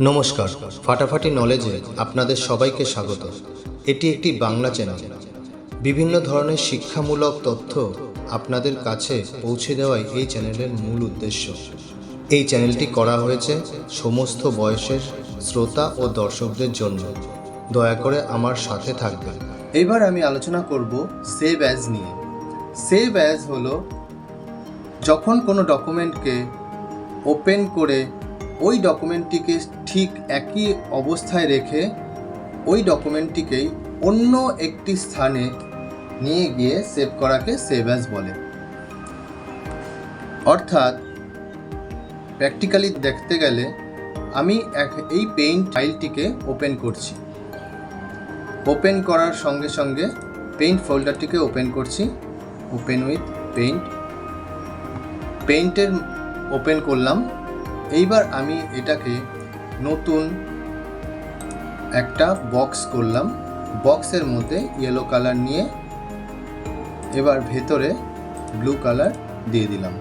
নমস্কার, ফাটাফাটি নলেজে আপনাদের সবাইকে স্বাগত। এটি একটি বাংলা চ্যানেল। বিভিন্ন ধরনের শিক্ষামূলক তথ্য আপনাদের কাছে পৌঁছে দেওয়াই এই চ্যানেলের মূল উদ্দেশ্য। এই চ্যানেলটি করা হয়েছে সমস্ত বয়সের শ্রোতা ও দর্শকদের জন্য। দয়া করে আমার সাথে থাকবেন। এবার আমি আলোচনা করব সেভ অ্যাজ নিয়ে। সেভ অ্যাজ হলো যখন কোনো ডকুমেন্টকে ওপেন করে ওই ডকুমেন্টটিকে ঠিক একই অবস্থায় রেখে ওই ডকুমেন্টটিকেই অন্য একটি স্থানে নিয়ে গিয়ে সেভ করাকে সেভ অ্যাজ বলে। অর্থাৎ প্র্যাকটিক্যালি দেখতে গেলে আমি এই পেইন্ট ফাইলটিকে ওপেন করছি। ওপেন করার সঙ্গে সঙ্গে পেইন্ট ফোল্ডারটিকে ওপেন করছি। ওপেন উইথ পেইন্টের ওপেন করলাম। এইবার আমি এটাকে নতুন একটা বক্স করলাম। বক্সের মধ্যে ইয়েলো কালার নিয়ে এবার ভেতরে ব্লু কালার দিয়ে দিলাম।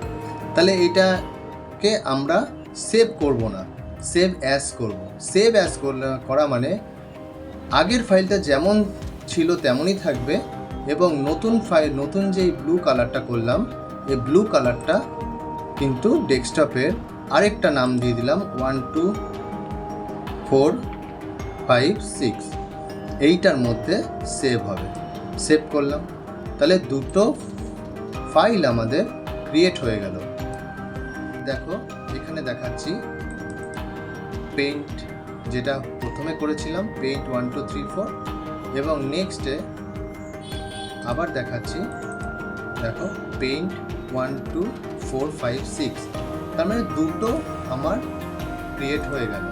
তাহলে এটাকে আমরা সেভ করব না, সেভ অ্যাজ করব। সেভ অ্যাজ করা মানে আগের ফাইলটা যেমন ছিল তেমনই থাকবে এবং নতুন যেই ব্লু কালারটা করলাম এই ব্লু কালারটা কিন্তু ডেস্কটপের আরেকটা নাম দিয়ে দিলাম 1 2 4 5 6, এইটার মধ্যে সেভ হবে। সেভ করলাম, তাহলে দুটো ফাইল আমাদের ক্রিয়েট হয়ে গেল। দেখো এখানে দেখাচ্ছি পেইন্ট যেটা প্রথমে করেছিলাম পেইন্ট 1 2 3 4 এবং নেক্সটে আবার দেখাচ্ছি। দেখো পেইন্ট 1 2 4 5 6, তার মানে দুটো আমার ক্রিয়েট হয়ে গেল।